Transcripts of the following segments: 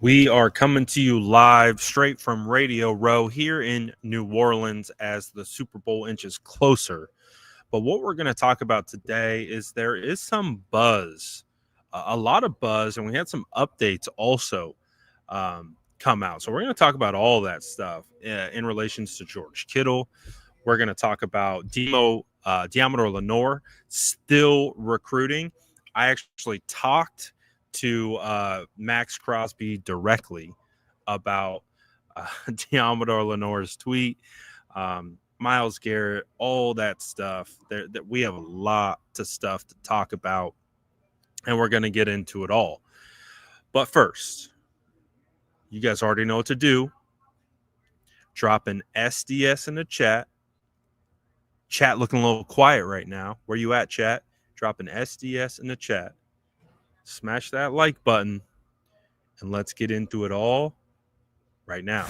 We are coming to you live straight from Radio Row here in New Orleans as the Super Bowl inches closer. But what we're going to talk about today is there is some buzz, a lot of buzz, and we had some updates also come out. So we're going to talk about all that stuff in relations to George Kittle. We're going to talk about Diameter Lenoir still recruiting. I actually talked to Max Crosby directly about Diameter Lenoir's tweet, Myles Garrett, all that stuff. That we have a lot of stuff to talk about, and we're going to get into it all. But first, you guys already know what to do. Drop an SDS in the chat. Chat looking a little quiet right now. Where you at, chat? Drop an SDS in the chat. Smash that like button, and let's get into it all right now.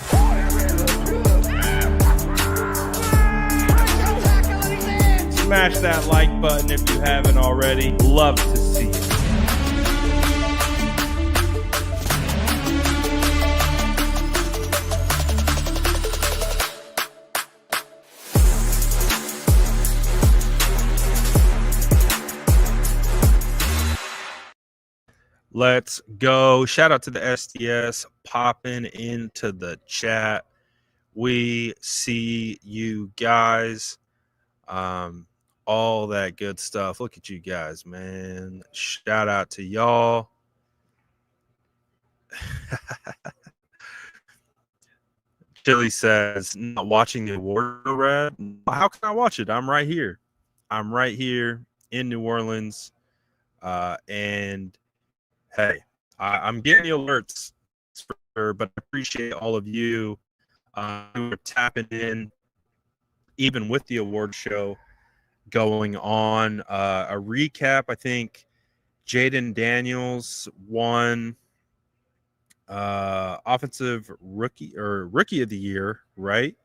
Smash that like button if you haven't already. Love to see it. Let's go. Shout out to the SDS popping into the chat. We see you guys. All that good stuff. Look at you guys, man. Shout out to y'all. Chili says, not watching the award, Red. How can I watch it? I'm right here. I'm right here in New Orleans. And hey, I'm getting the alerts, but I appreciate all of you who are tapping in, even with the award show going on. A recap, I think Jaden Daniels won offensive rookie of the year, right?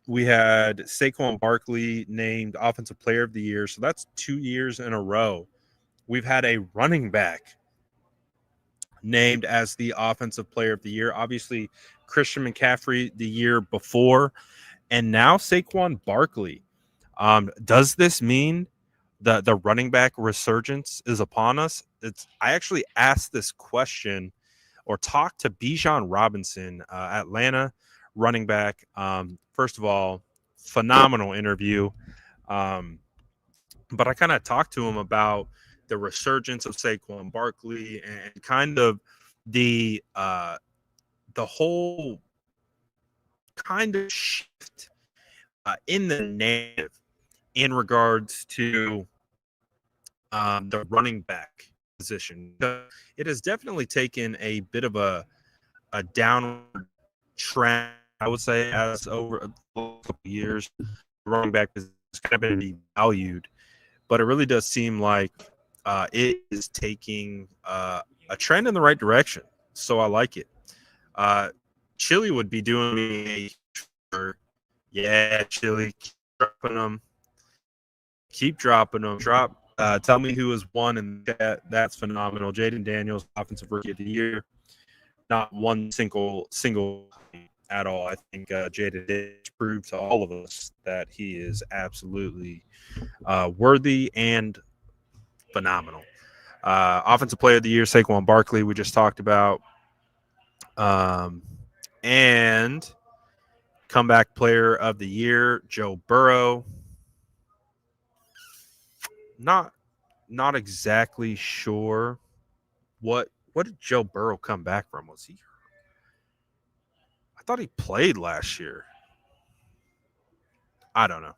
We had Saquon Barkley named offensive player of the year. So that's 2 years in a row. We've had a running back named as the offensive player of the year. Obviously, Christian McCaffrey the year before, and now Saquon Barkley. Does this mean the running back resurgence is upon us? I actually asked this question or talked to Bijan Robinson, Atlanta running back. First of all, phenomenal interview. But I kind of talked to him about the resurgence of Saquon Barkley and kind of the whole kind of shift in the narrative in regards to the running back position. It has definitely taken a bit of a downward trend, I would say, as over a couple of years. Running back has kind of been devalued, but it really does seem like it is taking a trend in the right direction. So I like it. Chili would be doing me Chili, keep dropping them. Keep dropping them. Tell me who has won in the chat. That's phenomenal. Jaden Daniels, offensive rookie of the year. Not one single at all. I think Jaden did prove to all of us that he is absolutely worthy and phenomenal. Offensive player of the year, Saquon Barkley, we just talked about. And comeback player of the year, Joe Burrow. Not exactly sure what did Joe Burrow come back from? Was he? I thought he played last year. I don't know.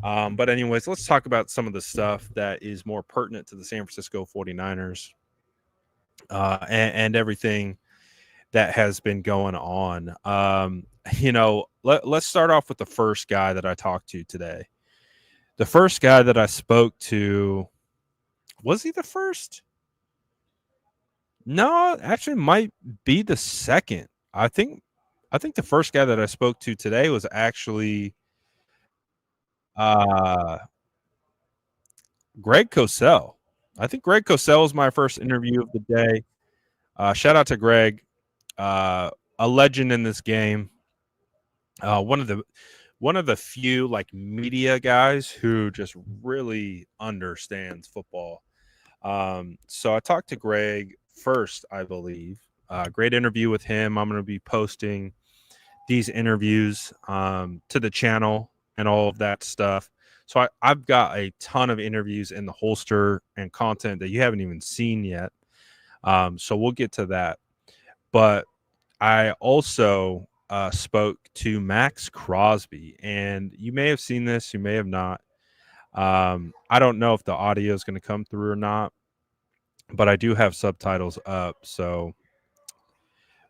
But anyways, let's talk about some of the stuff that is more pertinent to the San Francisco 49ers and everything that has been going on. Let's start off with the first guy that I talked to today. The first guy that I spoke to, was he the first? No, actually might be the second. I think the first guy that I spoke to today was actually Greg Cosell. I think Greg Cosell was my first interview of the day. Shout out to Greg, a legend in this game. One of the few like media guys who just really understands football. So I talked to Greg first, I believe. Great interview with him. I'm going to be posting these interviews to the channel and all of that stuff. So I've got a ton of interviews in the holster and content that you haven't even seen yet. So we'll get to that. But I also spoke to Max Crosby, and you may have seen this, you may have not. I don't know if the audio is going to come through or not, but I do have subtitles up, so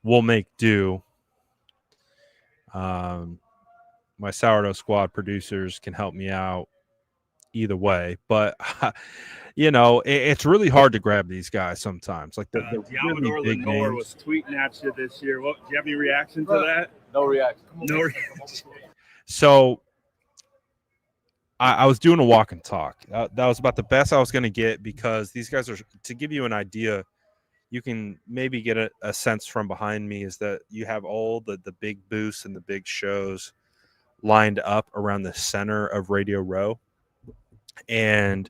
we'll make do. My Sourdough Squad producers can help me out either way, but it's really hard to grab these guys sometimes. Like the really big Lenoir names. was tweeting at you this year. Do you have any reaction to that? No reaction. No reaction. So I was doing a walk and talk. That was about the best I was going to get, because these guys are, to give you an idea, you can maybe get a sense from behind me, is that you have all the big booths and the big shows lined up around the center of Radio Row. And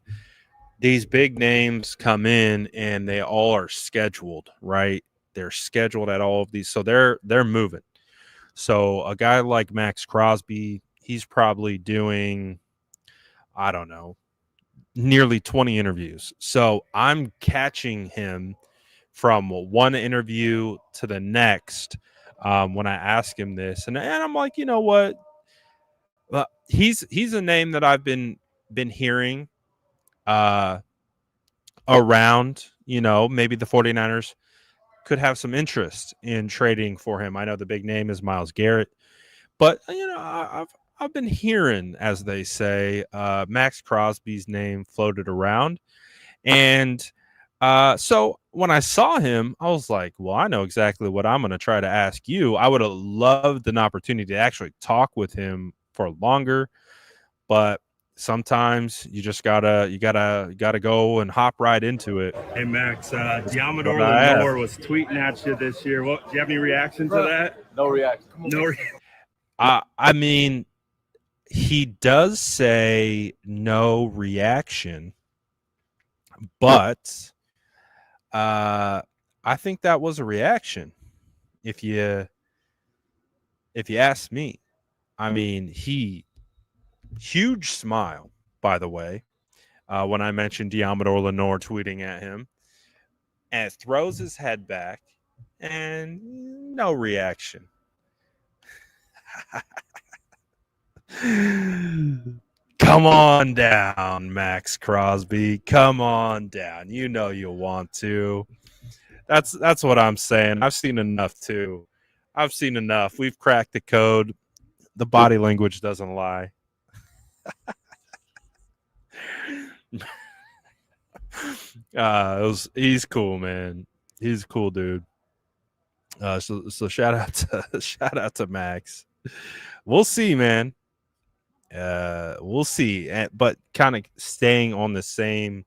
these big names come in and they all are scheduled, right? They're scheduled at all of these. So they're moving. So a guy like Max Crosby, he's probably doing, I don't know, nearly 20 interviews. So I'm catching him from one interview to the next when I ask him this. And I'm like, you know what? He's a name that I've been hearing around, maybe the 49ers could have some interest in trading for him. I know the big name is Myles Garrett, but I've been hearing, as they say, Max Crosby's name floated around. And so when I saw him, I was like, well, I know exactly what I'm going to try to ask you. I would have loved an opportunity to actually talk with him for longer, but sometimes you just gotta go and hop right into it. Hey Max, Diamador Lenoir was tweeting at you this year. Do you have any reaction to that? No reaction. No. I mean, he does say no reaction, but I think that was a reaction. If you ask me, I mean, huge smile, by the way, when I mentioned Diamador Lenoir tweeting at him, and throws his head back and no reaction. Come on down, Max Crosby. Come on down. You know you want to. That's what I'm saying. I've seen enough too. I've seen enough. We've cracked the code. The body language doesn't lie. He's cool, man. He's a cool dude. So shout out to Max. We'll see, man. We'll see. But kind of staying on the same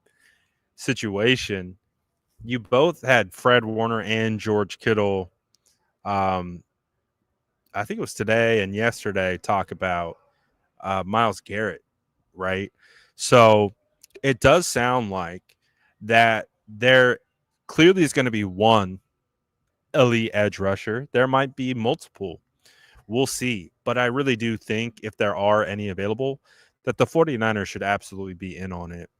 situation, you both had Fred Warner and George Kittle. I think it was today and yesterday, talk about Myles Garrett, right? So it does sound like that there clearly is going to be one elite edge rusher. There might be multiple. We'll see. But I really do think if there are any available, that the 49ers should absolutely be in on it.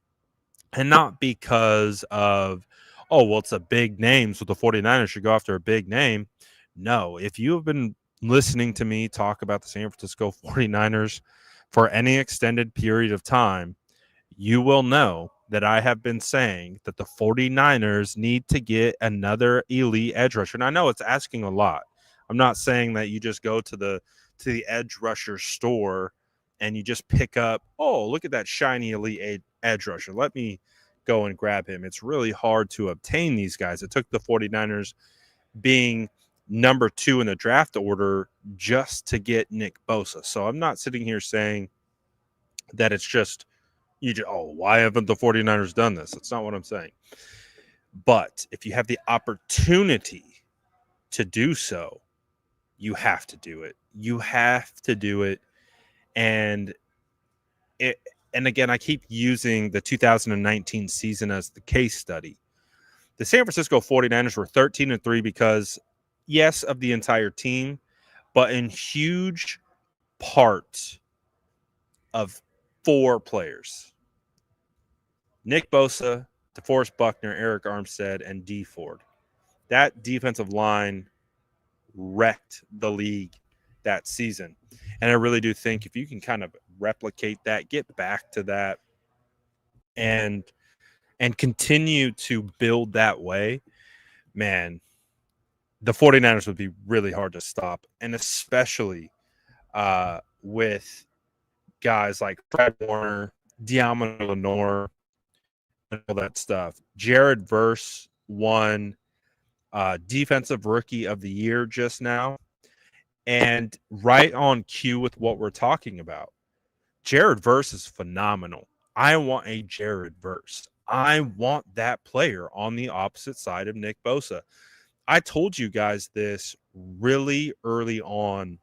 And not because of, oh, well, it's a big name, so the 49ers should go after a big name. No, if you have been listening to me talk about the San Francisco 49ers for any extended period of time, you will know that I have been saying that the 49ers need to get another elite edge rusher. And I know it's asking a lot. I'm not saying that you just go to the edge rusher store and you just pick up, oh, look at that shiny elite edge rusher. Let me go and grab him. It's really hard to obtain these guys. It took the 49ers being number 2 in the draft order just to get Nick Bosa. So I'm not sitting here saying that it's just, why haven't the 49ers done this? That's not what I'm saying. But if you have the opportunity to do so, you have to do it. You have to do it. And again, I keep using the 2019 season as the case study. The San Francisco 49ers were 13-3 because, yes, of the entire team, but in huge part of 4 players: Nick Bosa, DeForest Buckner, Eric Armstead, and Dee Ford. That defensive line wrecked the league that season. And I really do think if you can kind of replicate that, get back to that, and continue to build that way, man, the 49ers would be really hard to stop. And especially with guys like Fred Warner, Diamond Lenoir, and all that stuff. Jared Verse won Defensive Rookie of the Year just now. And right on cue with what we're talking about, Jared Verse is phenomenal. I want a Jared Verse. I want that player on the opposite side of Nick Bosa. I told you guys this really early on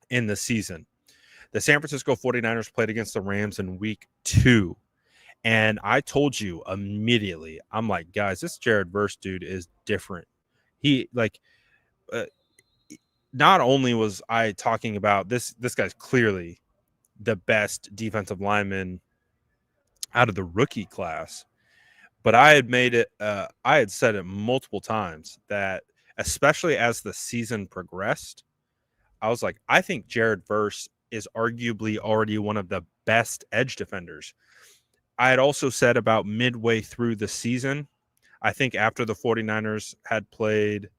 in the season. The San Francisco 49ers played against the Rams in week 2. And I told you immediately, I'm like, guys, this Jared Verse dude is different. He, like, not only was I talking about this guy's clearly the best defensive lineman out of the rookie class, but I had made it, I had said it multiple times that, especially as the season progressed, I was like, I think Jared Verse is arguably already one of the best edge defenders. I had also said about midway through the season, I think after the 49ers had played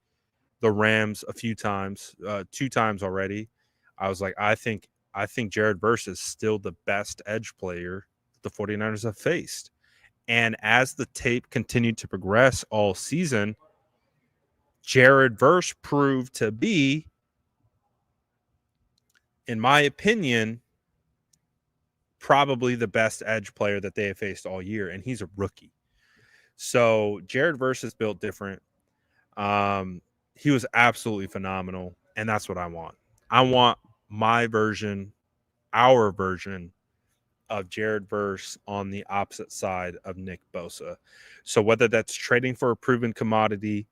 the Rams a few times, 2 times already, I was like, I think Jared Verse is still the best edge player the 49ers have faced. And as the tape continued to progress all season, Jared Verse proved to be, in my opinion, probably the best edge player that they have faced all year, and he's a rookie. So Jared Verse is built different. He was absolutely phenomenal, and that's what I want. I want my version, our version of Jared Verse on the opposite side of Nick Bosa. So whether that's trading for a proven commodity,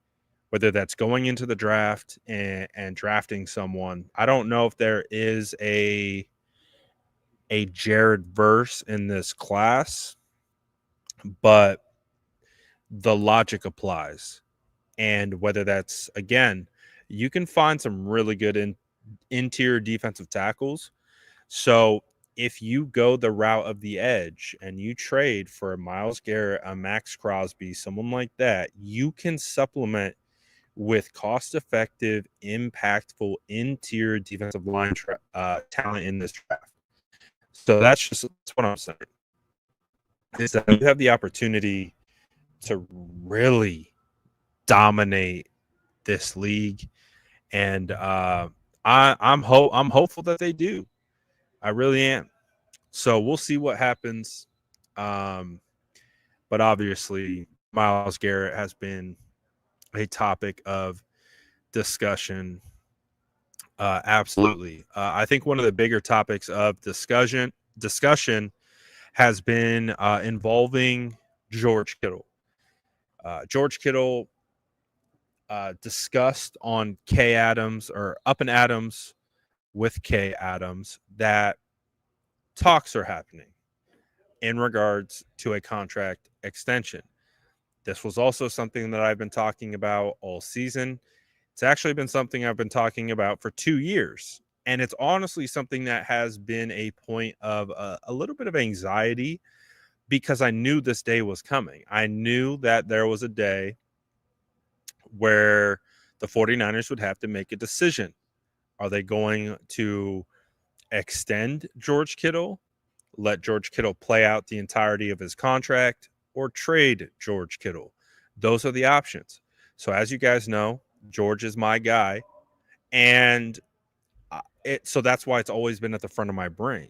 whether that's going into the draft and drafting someone, I don't know if there is a Jared Verse in this class, but the logic applies. And whether that's, again, you can find some really good interior defensive tackles. So if you go the route of the edge and you trade for a Myles Garrett, a Max Crosby, someone like that, you can supplement with cost-effective, impactful interior defensive line talent in this draft. So that's what I'm saying, is that you have the opportunity to really dominate this league, and I'm hopeful that they do. I really am. So we'll see what happens. But obviously, Myles Garrett has been a topic of discussion. Absolutely. I think one of the bigger topics of discussion has been involving George Kittle. George Kittle discussed on K Adams, or Up and Adams with K Adams, that talks are happening in regards to a contract extension. This was also something that I've been talking about all season. It's actually been something I've been talking about for 2 years. And it's honestly something that has been a point of a little bit of anxiety, because I knew this day was coming. I knew that there was a day where the 49ers would have to make a decision. Are they going to extend George Kittle, let George Kittle play out the entirety of his contract, or trade George Kittle? Those are the options. So as you guys know, George is my guy, and so that's why it's always been at the front of my brain.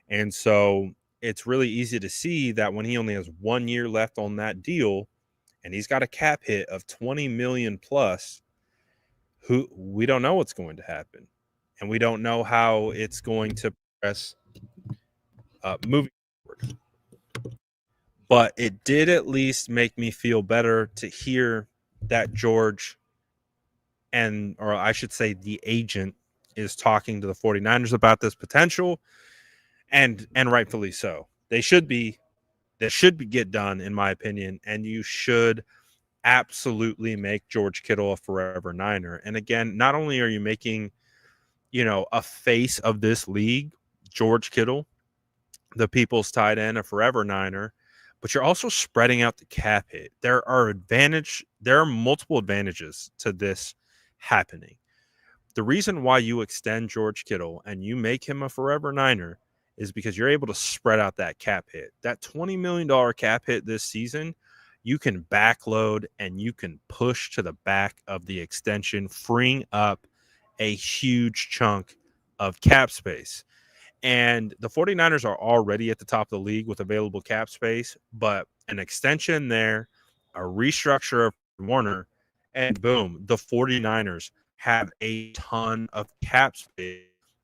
And so it's really easy to see that when he only has 1 year left on that deal, and he's got a cap hit of 20 million plus, who we don't know what's going to happen, and we don't know how it's going to progress moving forward. But it did at least make me feel better to hear that George, or I should say the agent, is talking to the 49ers about this potential, and rightfully so. They should be get done, in my opinion, and you should absolutely make George Kittle a forever Niner. And again, not only are you making, a face of this league, George Kittle, the people's tight end, a forever Niner, but you're also spreading out the cap hit. There are multiple advantages to this happening. The reason why you extend George Kittle and you make him a forever Niner is because you're able to spread out that cap hit. That $20 million cap hit this season, you can backload and you can push to the back of the extension, freeing up a huge chunk of cap space. And the 49ers are already at the top of the league with available cap space, but an extension there, a restructure of Warner, and boom, the 49ers have a ton of cap space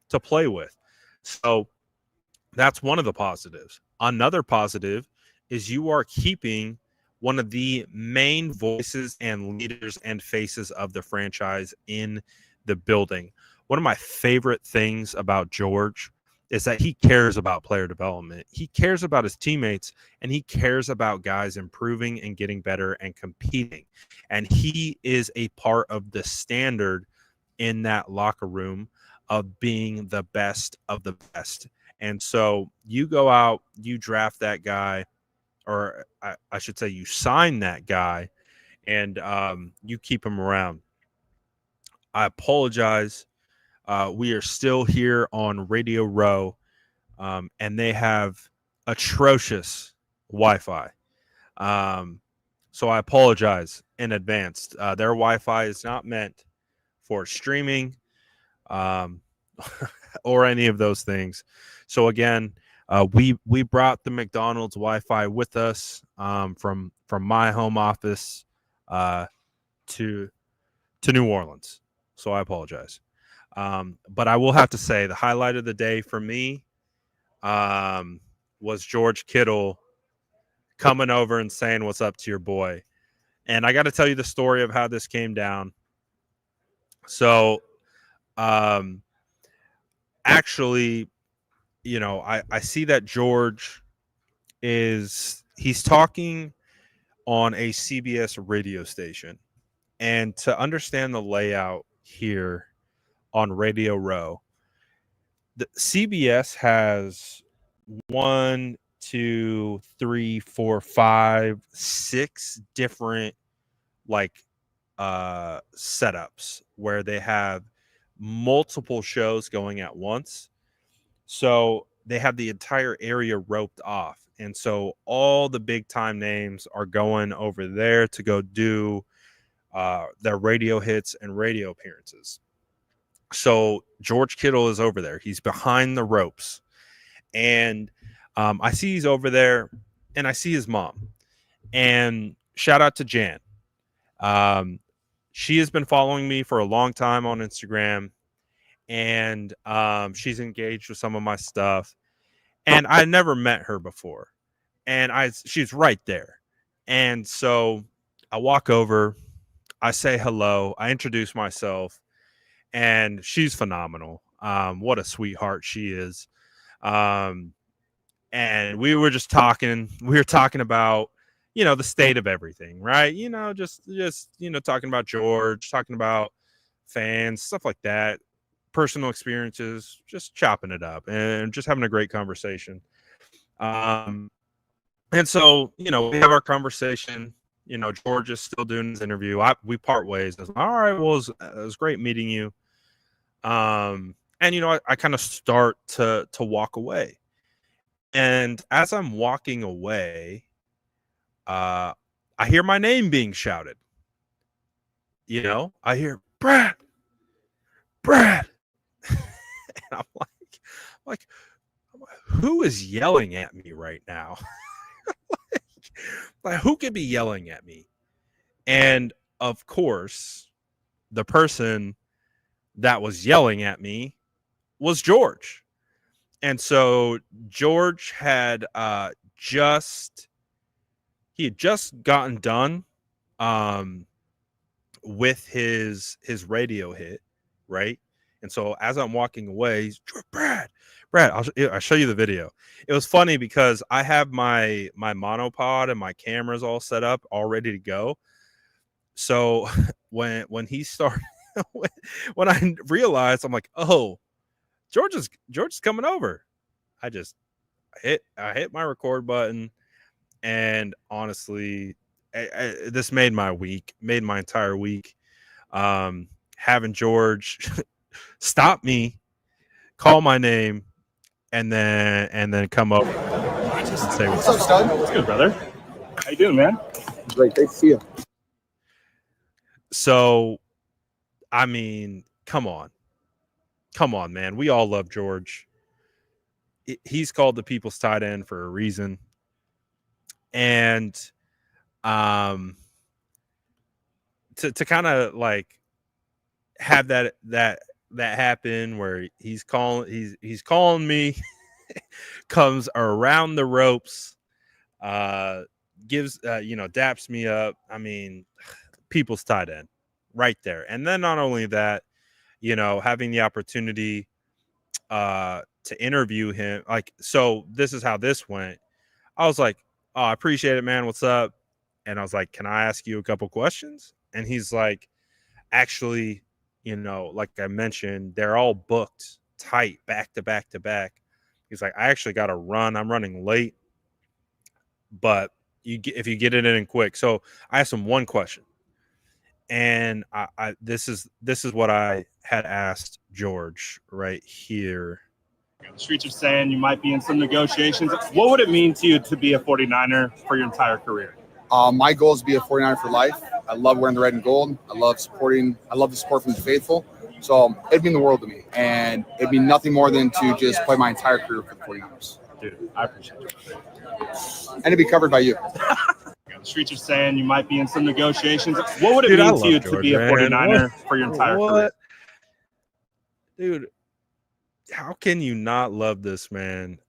to play with. So that's one of the positives. Another positive is you are keeping one of the main voices and leaders and faces of the franchise in the building. One of my favorite things about George is that he cares about player development. He cares about his teammates, and he cares about guys improving and getting better and competing. And he is a part of the standard in that locker room of being the best of the best. And so you go out, you draft that guy, or I should say you sign that guy, and you keep him around. I apologize. We are still here on Radio Row, and they have atrocious Wi-Fi. So I apologize in advance. Their Wi-Fi is not meant for streaming or any of those things. So again, we brought the McDonald's Wi-Fi with us from my home office to New Orleans. So I apologize. But I will have to say the highlight of the day for me was George Kittle coming over and saying, "What's up to your boy?" And I got to tell you the story of how this came down. So, actually, I see that George he's talking on a CBS radio station. And to understand the layout here on Radio Row, the CBS has 1, 2, 3, 4, 5, 6 different setups where they have multiple shows going at once. So they have the entire area roped off. And so all the big time names are going over there to go do their radio hits and radio appearances. So George Kittle is over there. He's behind the ropes. And I see he's over there, and I see his mom. And shout out to Jan. She has been following me for a long time on Instagram, and she's engaged with some of my stuff. And I never met her before. And she's right there. And so I walk over, I say hello, I introduce myself, and she's phenomenal. What a sweetheart she is. And we were just talking. We were talking about, the state of everything, right? Just talking about George, talking about fans, stuff like that, personal experiences, just chopping it up and just having a great conversation. And so, we have our conversation. George is still doing his interview. We part ways. I was like, all right, well, it was great meeting you. And I kind of start to walk away. And as I'm walking away, I hear my name being shouted. I hear Brad. And I'm like, who is yelling at me right now? like who could be yelling at me? And of course, the person that was yelling at me was George. And so George had just gotten done with his radio hit, right? And so as I'm walking away, he's Brad, I'll show you the video. It was funny because I have my monopod and my cameras all set up, all ready to go. So when he started, when I realized, I'm like, oh, George is coming over. I hit my record button, and honestly, this made my entire week. Having George stop me, call my name, and then come over and say, "What's up, stud? What's good, brother? How you doing, man? Great to see you." So, I mean, come on, man. We all love George. He's called the people's tight end for a reason, and to kind of like have that happen where he's calling me, comes around the ropes, gives daps me up. I mean, people's tight end right there. And then not only that, having the opportunity to interview him, like, so this is how this went. I was like, oh, I appreciate it, man. What's up? And I was like, can I ask you a couple questions? And he's like, actually, like I mentioned, they're all booked tight, back to back to back. He's like, I actually got to run. I'm running late, but if you get it in quick. So I asked him one question, and this is what I had asked George right here. The streets are saying you might be in some negotiations. What would it mean to you to be a 49er for your entire career? My goal is to be a 49er for life. I love wearing the red and gold. I love the support from the faithful. So it'd mean the world to me. And it'd mean nothing more than to just play my entire career for the 49ers. Dude, I appreciate it. And to be covered by you. The streets are saying you might be in some negotiations. What would it mean to you to be a 49er for your entire career? Dude, how can you not love this man?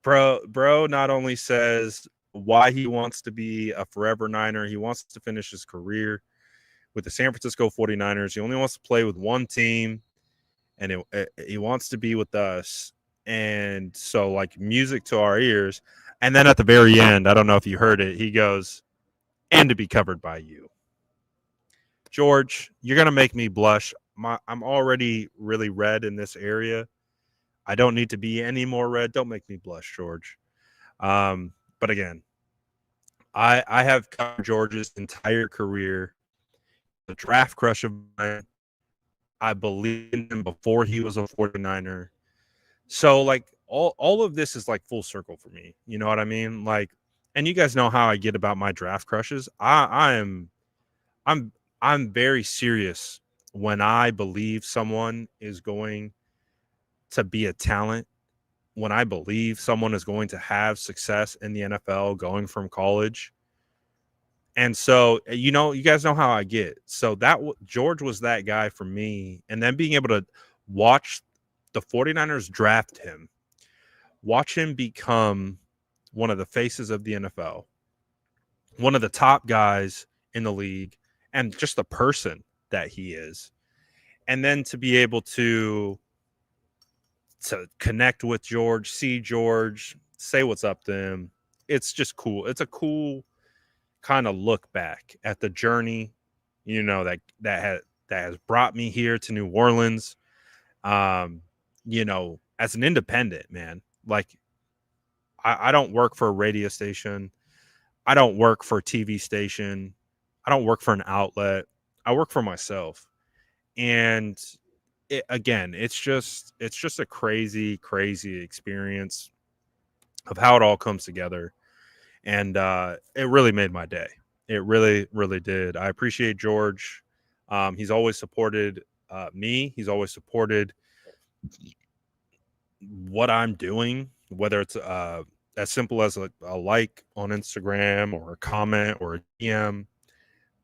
Bro not only says why he wants to be a forever Niner, he wants to finish his career with the San Francisco 49ers. He only wants to play with one team, and he wants to be with us. And so, like, music to our ears. And then at the very end, I don't know if you heard it, he goes, and to be covered by you. George, you're going to make me blush. I'm already really red in this area. I don't need to be any more red. Don't make me blush, George. But again, I have covered George's entire career. The draft crush of mine. I believed in him before he was a 49er. So, like, all of this is like full circle for me. You know what I mean? Like, and you guys know how I get about my draft crushes. I'm very serious when I believe someone is going to be a talent, when I believe someone is going to have success in the NFL going from college. And so, you guys know how I get. So George was that guy for me. And then being able to watch the 49ers draft him, watch him become one of the faces of the NFL, one of the top guys in the league, and just the person that he is. And then to be able to connect with George, see George, say what's up to him. It's just cool. It's a cool kind of look back at the journey, that has brought me here to New Orleans. As an independent, man, like I don't work for a radio station. I don't work for a TV station. I don't work for an outlet. I work for myself. And it's just a crazy experience of how it all comes together. And it really made my day. It really, really did. I appreciate George. He's always supported me. He's always supported what I'm doing, whether it's as simple as a like on Instagram or a comment or a DM.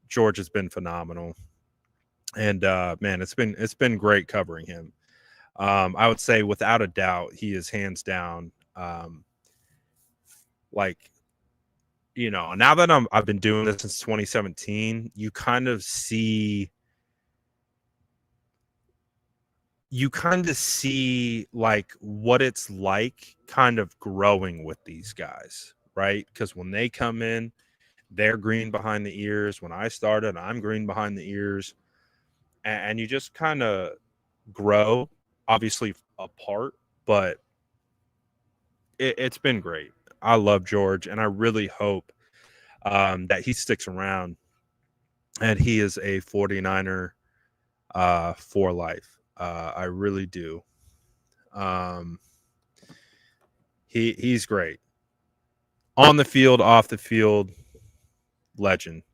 George has been phenomenal. And man, it's been great covering him. I would say without a doubt, he is hands down like, now that I've been doing this since 2017, you kind of see like what it's like kind of growing with these guys, right? Because when they come in, they're green behind the ears. When I started, I'm green behind the ears. And you just kind of grow, obviously apart, but it's been great. I love George, and I really hope that he sticks around and he is a 49er for life. I really do. He's great. On the field, off the field, legend.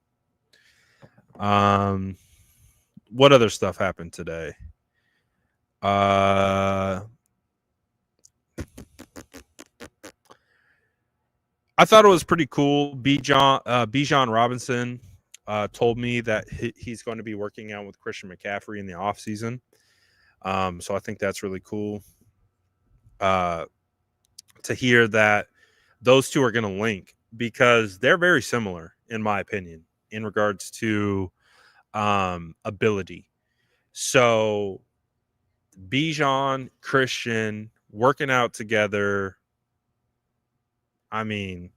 What other stuff happened today? I thought it was pretty cool. Bijan Robinson told me that he's going to be working out with Christian McCaffrey in the offseason. So I think that's really cool to hear that those two are going to link, because they're very similar, in my opinion, in regards to ability. So Bijan, Christian working out together, I mean,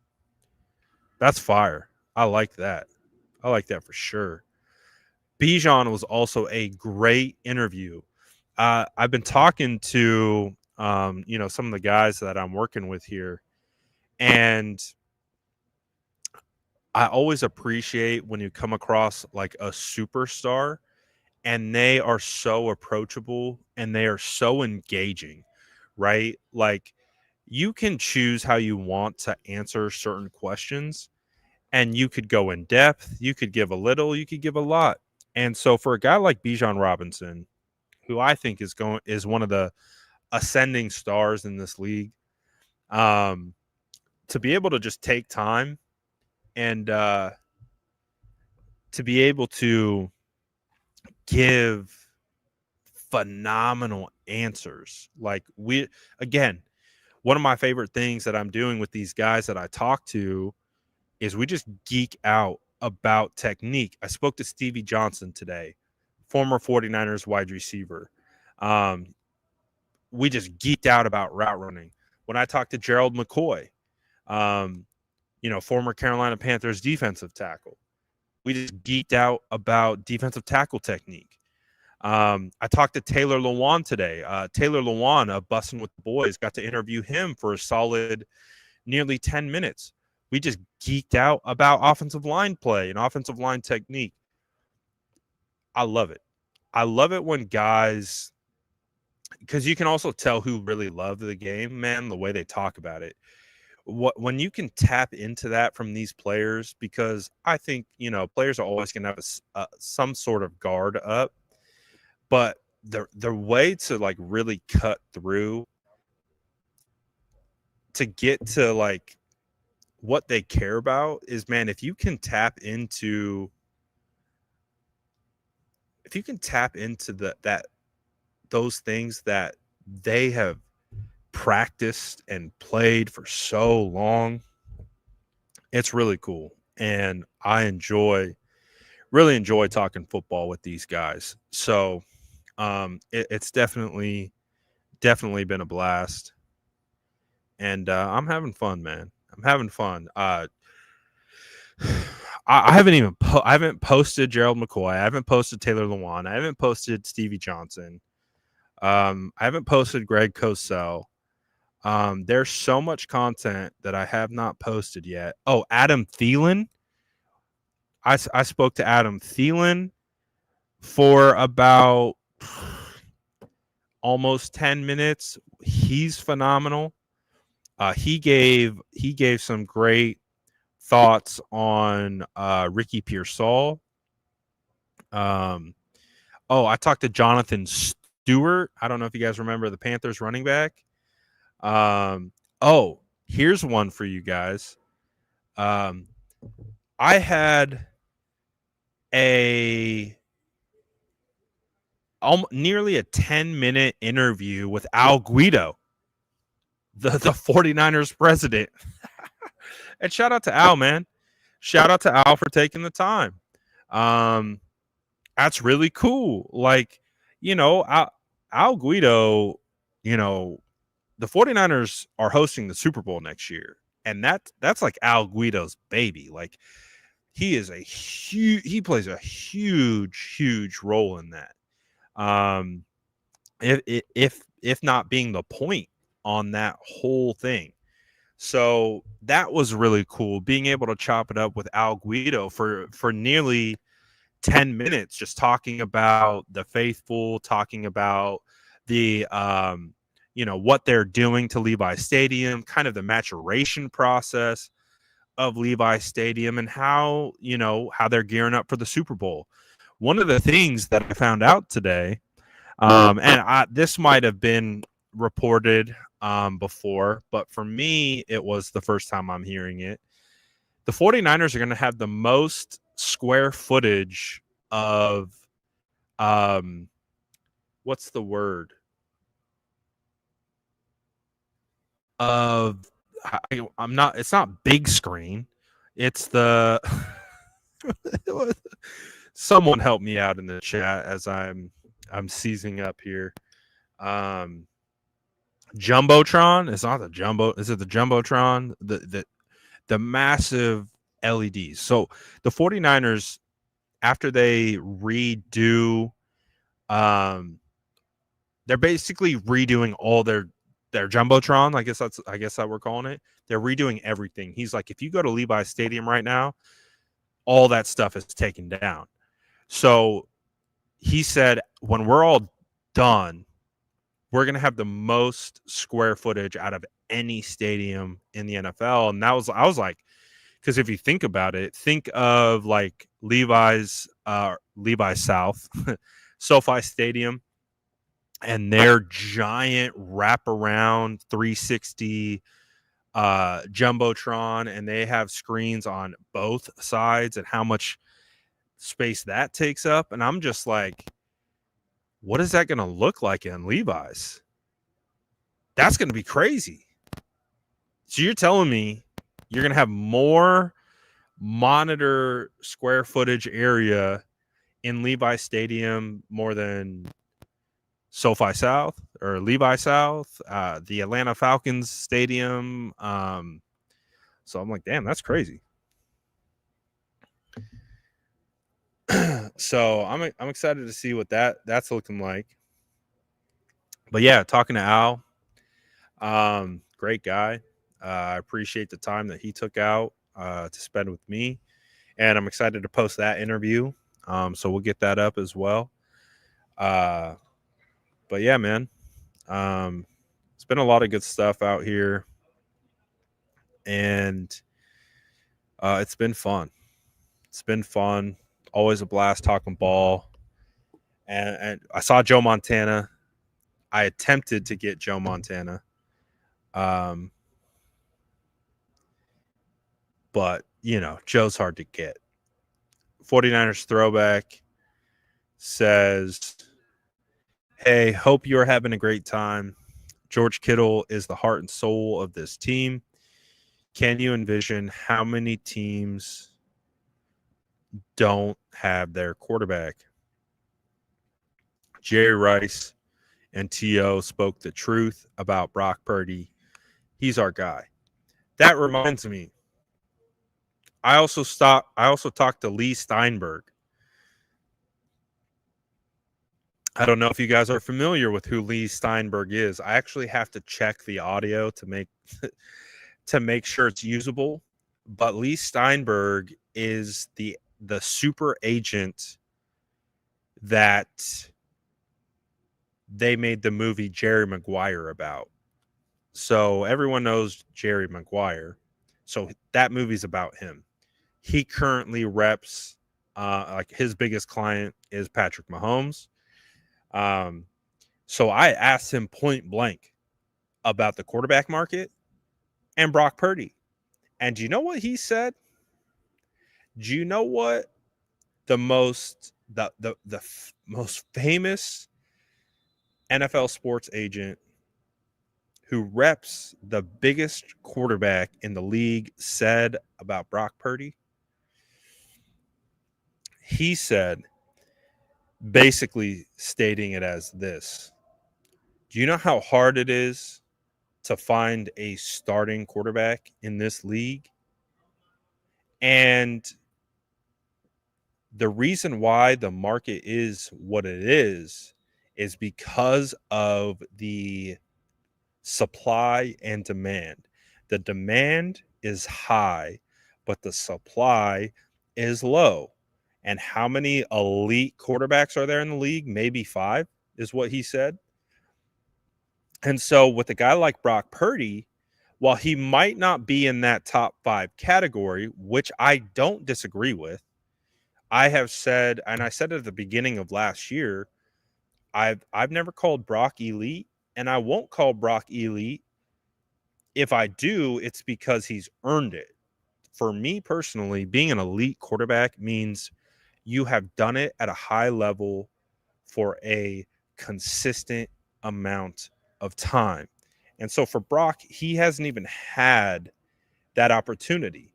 that's fire. I like that. I like that for sure. Bijan was also a great interview. I've been talking to some of the guys that I'm working with here, and I always appreciate when you come across like a superstar and they are so approachable and they are so engaging, right? Like, you can choose how you want to answer certain questions, and you could go in depth, you could give a little, you could give a lot. And so for a guy like Bijan Robinson, who I think is one of the ascending stars in this league, to be able to just take time and to be able to give phenomenal answers. Like, one of my favorite things that I'm doing with these guys that I talk to is we just geek out about technique. I spoke to Stevie Johnson today, former 49ers wide receiver. We just geeked out about route running. When I talked to Gerald McCoy, former Carolina Panthers defensive tackle, we just geeked out about defensive tackle technique. I talked to Taylor Lewan today. Taylor Lewan of Bussin' with the Boys, got to interview him for a solid nearly 10 minutes. We just geeked out about offensive line play and offensive line technique. I love it. I love it when guys, because you can also tell who really love the game, man, the way they talk about it. When you can tap into that from these players, because I think, players are always going to have some sort of guard up, but the way to like really cut through to get to like what they care about is, man, if you can tap into those things that they have practiced and played for so long, it's really cool. And I really enjoy talking football with these guys. So it's definitely been a blast. And I'm having fun, man. I'm having fun. I haven't posted Gerald McCoy. I haven't posted Taylor Lewan. I haven't posted Stevie Johnson. I haven't posted Greg Cosell. There's so much content that I have not posted yet. Oh, Adam Thielen. I spoke to Adam Thielen for about almost 10 minutes. He's phenomenal. He gave some great thoughts on Ricky Pearsall. I talked to Jonathan Stewart. I don't know if you guys remember the Panthers running back. Here's one for you guys. I had nearly a 10-minute interview with Al Guido, the 49ers president. And shout out to Al, man. Shout out to Al for taking the time. That's really cool. Like, Al Guido, the 49ers are hosting the Super Bowl next year. And that's like Al Guido's baby. Like, he plays a huge role in that. If not being the point on that whole thing. So that was really cool, being able to chop it up with Al Guido for nearly 10 minutes, just talking about the faithful, talking about the what they're doing to Levi Stadium, kind of the maturation process of Levi Stadium, and how they're gearing up for the Super Bowl. One of the things that I found out today, this might have been reported before, but for me, it was the first time I'm hearing it. The 49ers are going to have the most square footage of, what's the word? It's not big screen. It's the, someone help me out in the chat as I'm seizing up here. Jumbotron. It's not the jumbo. Is it the Jumbotron? The massive LEDs. So the 49ers, after they redo, they're basically redoing all their Jumbotron. I guess that we're calling it. They're redoing everything. He's like, if you go to Levi Stadium right now, all that stuff is taken down. So he said, when we're all done, we're going to have the most square footage out of any stadium in the NFL. And I was like, because if you think about it, think of like Levi's South, SoFi Stadium, and their giant wraparound 360 Jumbotron, and they have screens on both sides and how much space that takes up. And I'm just like, what is that going to look like in Levi's? That's going to be crazy. So you're telling me you're going to have more monitor square footage area in Levi Stadium more than SoFi South or Levi South, the Atlanta Falcons Stadium. So I'm like, damn, that's crazy. So I'm excited to see what that's looking like. But yeah, talking to Al, great guy. I appreciate the time that he took out to spend with me, and I'm excited to post that interview. So we'll get that up as well. But yeah, man, it's been a lot of good stuff out here, and it's been fun. It's been fun. Always a blast talking ball. And I saw Joe Montana. I attempted to get Joe Montana. But, Joe's hard to get. 49ers throwback says, hey, hope you're having a great time. George Kittle is the heart and soul of this team. Can you envision how many teams don't have their quarterback? Jerry Rice and T.O. spoke the truth about Brock Purdy. He's our guy. That reminds me, I also talked to Lee Steinberg. I don't know if you guys are familiar with who Lee Steinberg is. I actually have to check the audio to make sure it's usable. But Lee Steinberg is the super agent that they made the movie Jerry Maguire about. So everyone knows Jerry Maguire. So that movie's about him. He currently reps, like his biggest client is Patrick Mahomes. So I asked him point blank about the quarterback market and Brock Purdy. And do you know what he said? Do you know what the most famous NFL sports agent who reps the biggest quarterback in the league said about Brock Purdy? He said, basically stating it as this: do you know how hard it is to find a starting quarterback in this league? And the reason why the market is what it is because of the supply and demand. The demand is high, but the supply is low. And how many elite quarterbacks are there in the league? Maybe 5 is what he said. And so with a guy like Brock Purdy, while he might not be in that top 5 category, which I don't disagree with, I have said, and I said at the beginning of last year, I've never called Brock elite, and I won't call Brock elite. If I do, it's because he's earned it. For me personally, being an elite quarterback means you have done it at a high level for a consistent amount of time. And so for Brock, he hasn't even had that opportunity.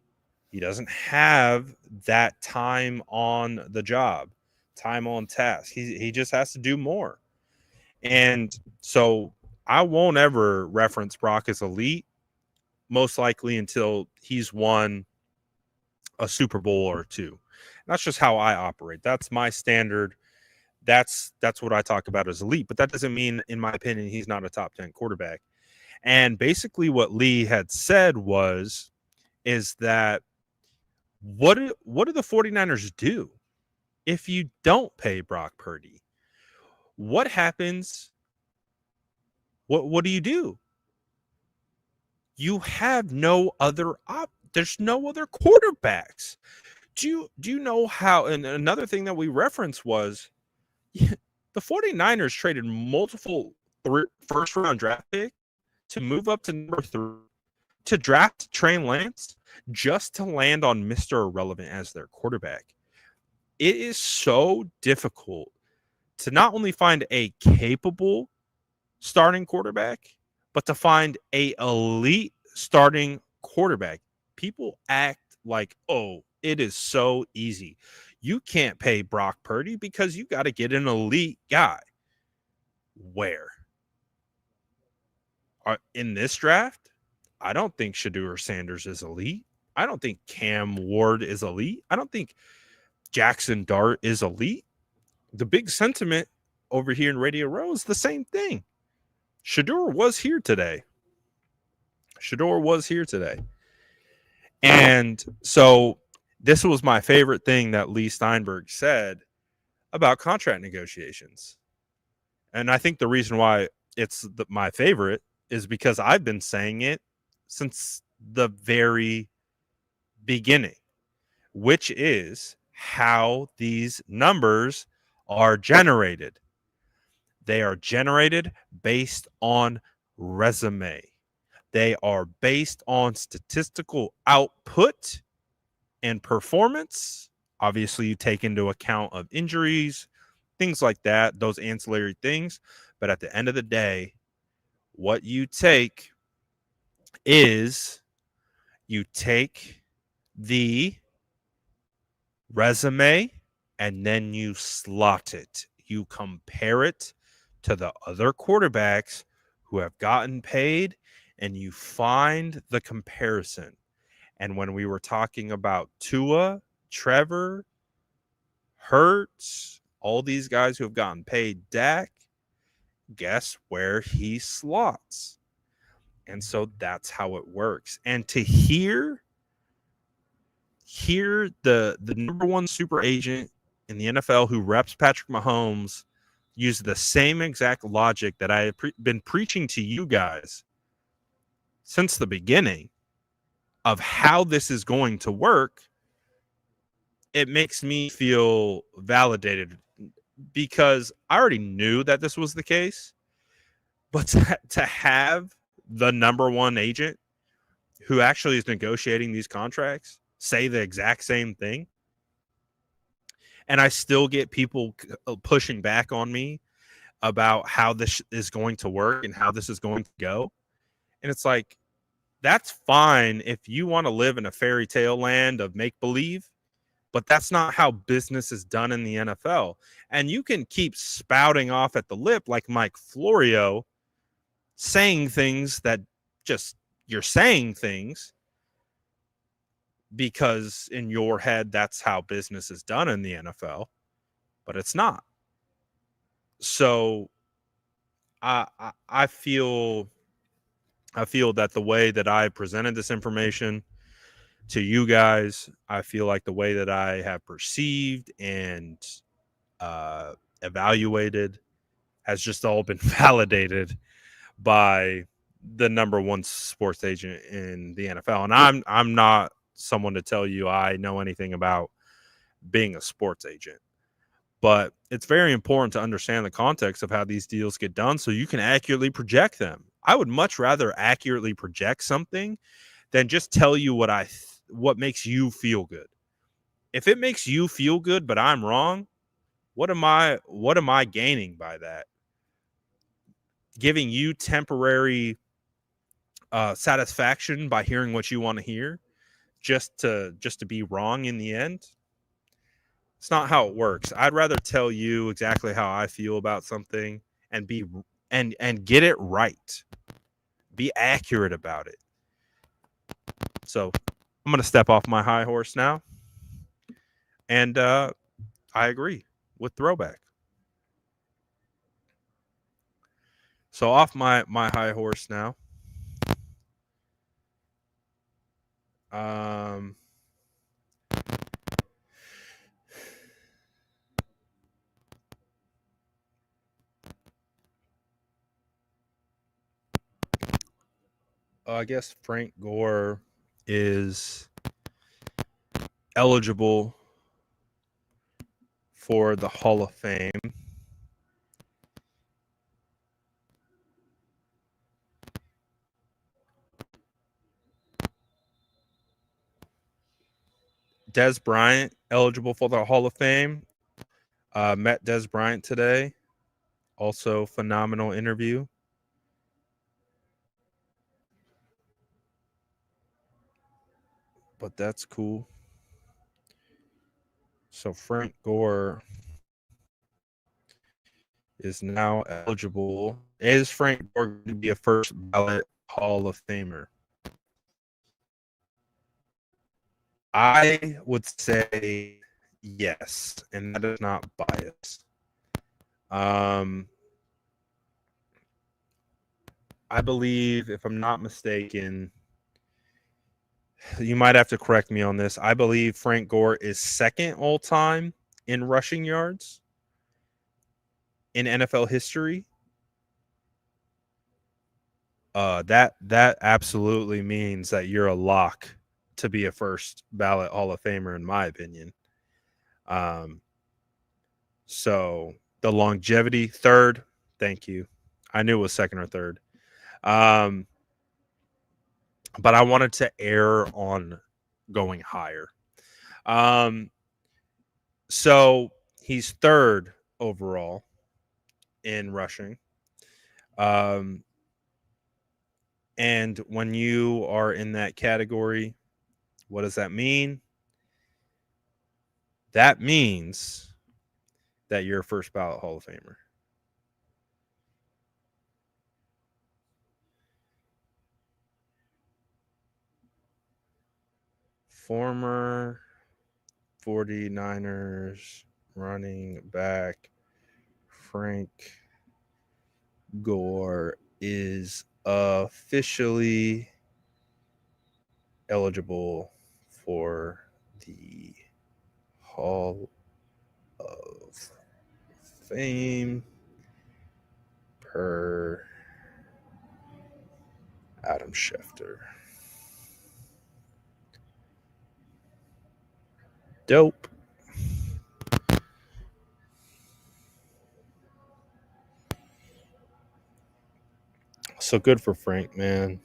He doesn't have that time on the job, time on task. He just has to do more. And so I won't ever reference Brock as elite, most likely until he's won a Super Bowl or 2. That's just how I operate. That's my standard. That's what I talk about as elite. But that doesn't mean, in my opinion, he's not a top 10 quarterback. And basically what Lee had said is that what do the 49ers do if you don't pay Brock Purdy? What happens? What do you do? You have no other there's no other quarterbacks. Do you know how? And another thing that we referenced was the 49ers traded multiple first round draft picks to move up to number 3 to draft Trey Lance just to land on Mr. Irrelevant as their quarterback. It is so difficult to not only find a capable starting quarterback, but to find a elite starting quarterback. People act like, oh, it is so easy. You can't pay Brock Purdy because you got to get an elite guy. Where? In this draft, I don't think Shedeur Sanders is elite. I don't think Cam Ward is elite. I don't think Jackson Dart is elite. The big sentiment over here in Radio Row is the same thing. Shedeur was here today. And so this was my favorite thing that Lee Steinberg said about contract negotiations. And I think the reason why it's my favorite is because I've been saying it since the very beginning, which is how these numbers are generated. They are generated based on resume. They are based on statistical output and performance. Obviously, you take into account of injuries, things like that, those ancillary things. But at the end of the day, what you take is you take the resume and then you slot it. You compare it to the other quarterbacks who have gotten paid, and you find the comparison. And when we were talking about Tua, Trevor, Hurts, all these guys who have gotten paid, Dak, guess where he slots? And so that's how it works. And to hear the number 1 super agent in the NFL who reps Patrick Mahomes use the same exact logic that I have been preaching to you guys since the beginning of how this is going to work, it makes me feel validated, because I already knew that this was the case. But to have the number 1 agent who actually is negotiating these contracts say the exact same thing, And I still get people pushing back on me about how this is going to work and how this is going to go. And it's like, that's fine if you want to live in a fairy tale land of make believe, but that's not how business is done in the NFL. And you can keep spouting off at the lip like Mike Florio, saying things that just you're saying things because in your head that's how business is done in the NFL, but it's not. So I feel that the way that I presented this information to you guys, I feel like the way that I have perceived and evaluated has just all been validated by the number one sports agent in the NFL. And I'm not someone to tell you I know anything about being a sports agent, but it's very important to understand the context of how these deals get done so you can accurately project them. I would much rather accurately project something than just tell you what makes you feel good. If it makes you feel good but I'm wrong, what am I gaining by that? Giving you temporary satisfaction by hearing what you want to hear just to be wrong in the end? It's not how it works. I'd rather tell you exactly how I feel about something and get it right. Be accurate about it. So I'm going to step off my high horse now. And I agree with Throwback. So off my high horse now. I guess Frank Gore is eligible for the Hall of Fame. Des Bryant eligible for the Hall of Fame. Met Des Bryant today. Also phenomenal interview. But that's cool. So Frank Gore is now eligible. Is Frank Gore going to be a first ballot Hall of Famer? I would say yes, and that is not biased. I believe, if I'm not mistaken, you might have to correct me on this. I believe Frank Gore is second all time in rushing yards in NFL history. That absolutely means that you're a lock to be a first ballot Hall of Famer, in my opinion. So the longevity, third. Thank you. I knew it was second or third. But I wanted to err on going higher. So he's third overall in rushing. And when you are in that category, what does that mean? That means that you're a first ballot Hall of Famer. Former 49ers running back Frank Gore is officially eligible for the Hall of Fame per Adam Schefter. Dope. So good for Frank, man.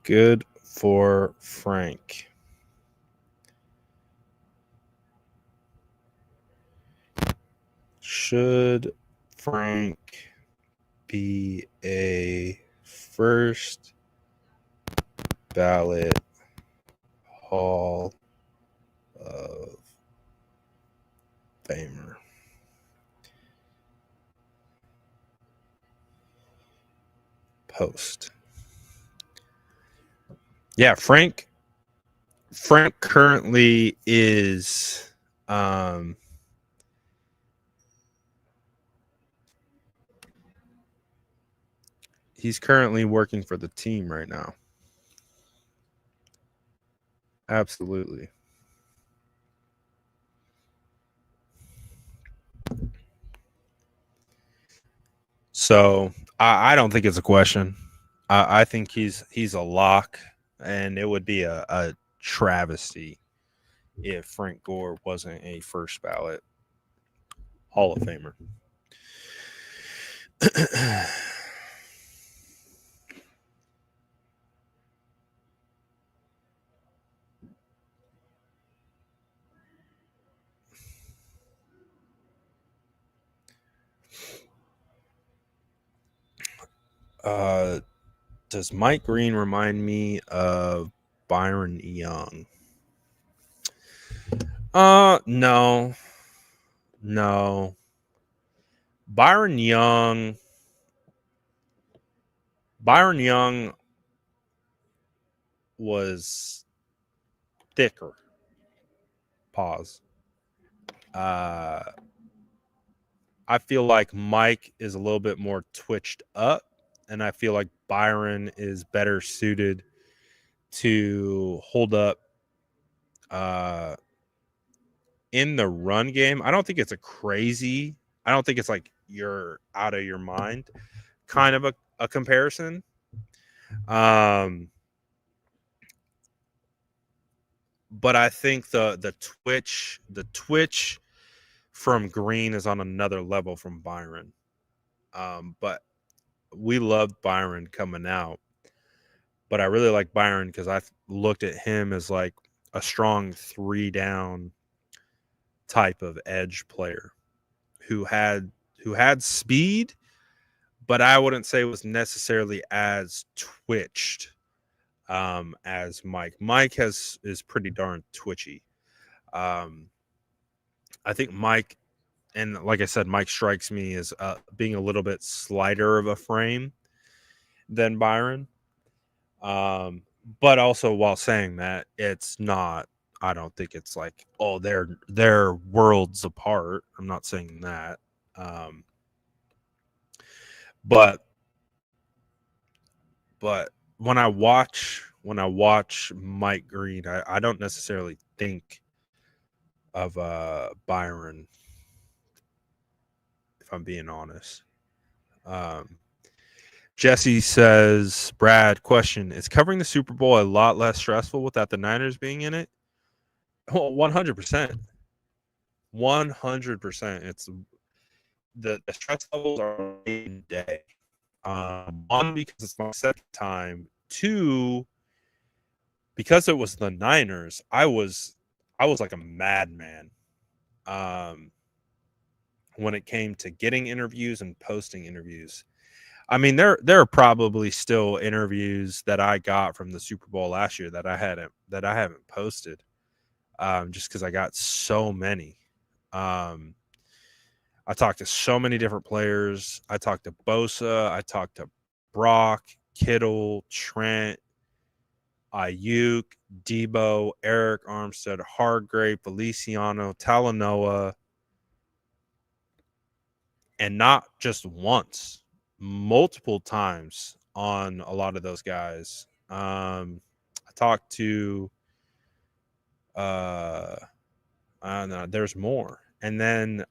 Good for Frank. Should Frank be a first ballot Hall of Famer? Post. Yeah, Frank currently is he's currently working for the team right now. Absolutely. So I don't think it's a question. I think he's a lock, and it would be a travesty if Frank Gore wasn't a first ballot Hall of Famer. Does Mike Green remind me of Byron Young? No. Byron Young was thicker. Pause. I feel like Mike is a little bit more twitched up, and I feel like Byron is better suited to hold up in the run game. I don't think it's I don't think it's like you're out of your mind kind of a comparison. But I think the twitch from Green is on another level from Byron. But we loved Byron coming out. But I really like Byron because I looked at him as like a strong 3-down type of edge player who had speed, but I wouldn't say was necessarily as twitched as Mike. Mike is pretty darn twitchy. I think Mike, and like I said, Mike strikes me as being a little bit slighter of a frame than Byron. But also, while saying that, it's not. I don't think it's like, oh, they're worlds apart. I'm not saying that. But when I watch Mike Green, I don't necessarily think of Byron, if I'm being honest. Jesse says, Brad, question, is covering the Super Bowl a lot less stressful without the Niners being in it? Well, 100%. 100%. It's the stress levels are day to day. One, because it's my second time. Two, because it was the Niners, I was like a madman when it came to getting interviews and posting interviews. I mean, there are probably still interviews that I got from the Super Bowl last year that I haven't posted, just because I got so many. I talked to so many different players. I talked to Bosa. I talked to Brock, Kittle, Trent, Ayuk, Debo, Eric Armstead, Hargrave, Feliciano, Talanoa, and not just once, multiple times on a lot of those guys. I talked to I don't know, there's more. And then I'm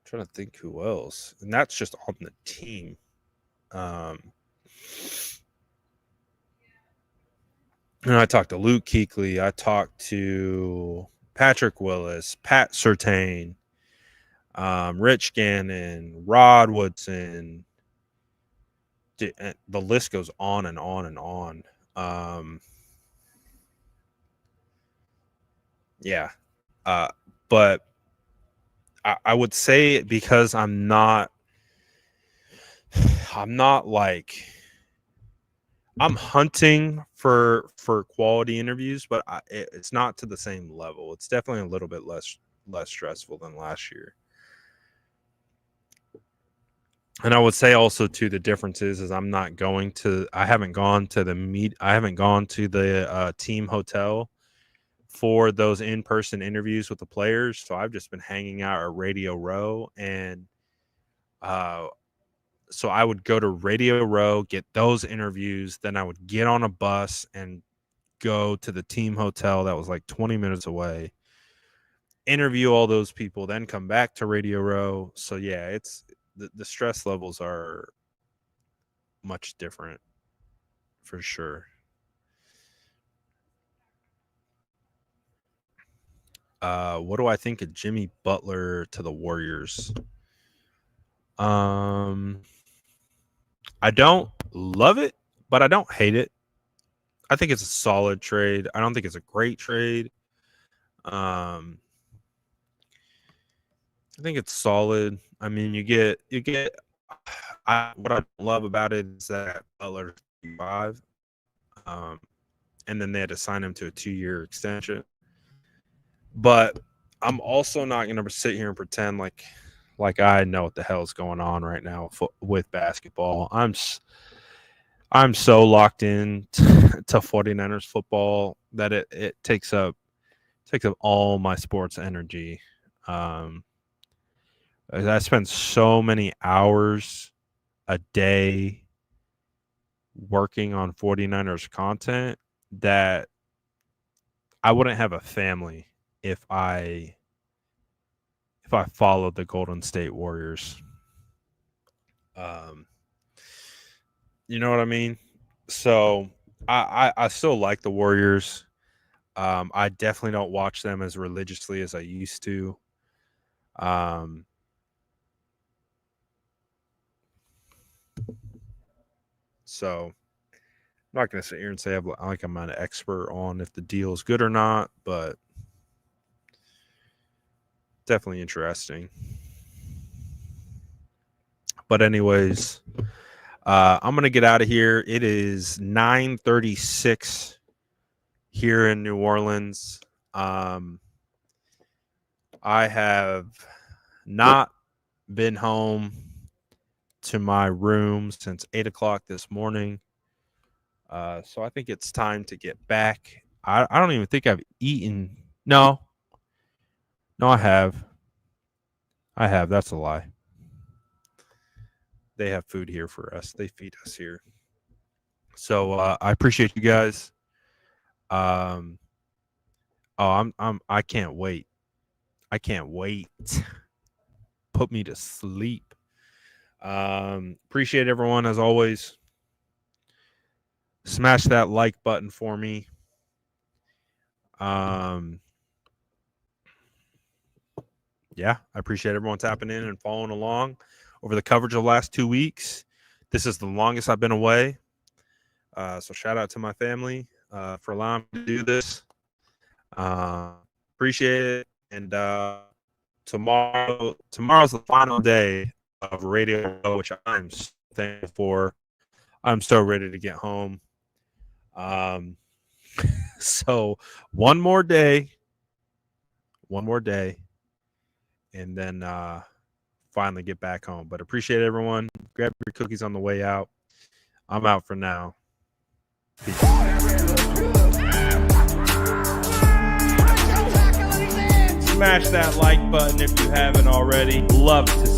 trying to think who else. And that's just on the team. And I talked to Luke Kuechly. I talked to Patrick Willis, Pat Surtain, Rich Gannon, Rod Woodson, the list goes on and on and on. Yeah. But I would say, because I'm not like, I'm hunting for quality interviews, but it's not to the same level. It's definitely a little bit less stressful than last year. And I would say also too, the difference is I haven't gone to the team hotel for those in-person interviews with the players. So I've just been hanging out at Radio Row, and so I would go to Radio Row, get those interviews, then I would get on a bus and go to the team hotel that was like 20 minutes away, interview all those people, then come back to Radio Row. So yeah, it's the stress levels are much different for sure. What do I think of Jimmy Butler to the Warriors? I don't love it, but I don't hate it. I think it's a solid trade. I don't think it's a great trade. I think it's solid. I mean, you get. What I love about it is that Butler's 5, and then they had to sign him to a 2-year extension. But I'm also not going to sit here and pretend like I know what the hell is going on right now with basketball. I'm so locked in to 49ers football that it takes up all my sports energy. I spend so many hours a day working on 49ers content that I wouldn't have a family if I followed the Golden State Warriors. You know what I mean? So I still like the Warriors. I definitely don't watch them as religiously as I used to. So I'm not going to sit here and say I'm an expert on if the deal is good or not, but definitely interesting. But anyways, I'm going to get out of here. It is 9:36 here in New Orleans. I have not been home to my room since 8 o'clock this morning. So I think it's time to get back. I don't even think I've eaten. No, I have. That's a lie. They have food here for us. They feed us here. So I appreciate you guys. I can't wait. I can't wait. Put me to sleep. Appreciate everyone as always. Smash that like button for me. Yeah, I appreciate everyone tapping in and following along over the coverage of the last 2 weeks. This is the longest I've been away. So shout out to my family for allowing me to do this. Appreciate it. And tomorrow's the final day of Radio Row, which I'm so thankful for. I'm so ready to get home. So one more day, and then finally get back home. But appreciate everyone. Grab your cookies on the way out. I'm out for now. Peace. Smash that like button if you haven't already. Love to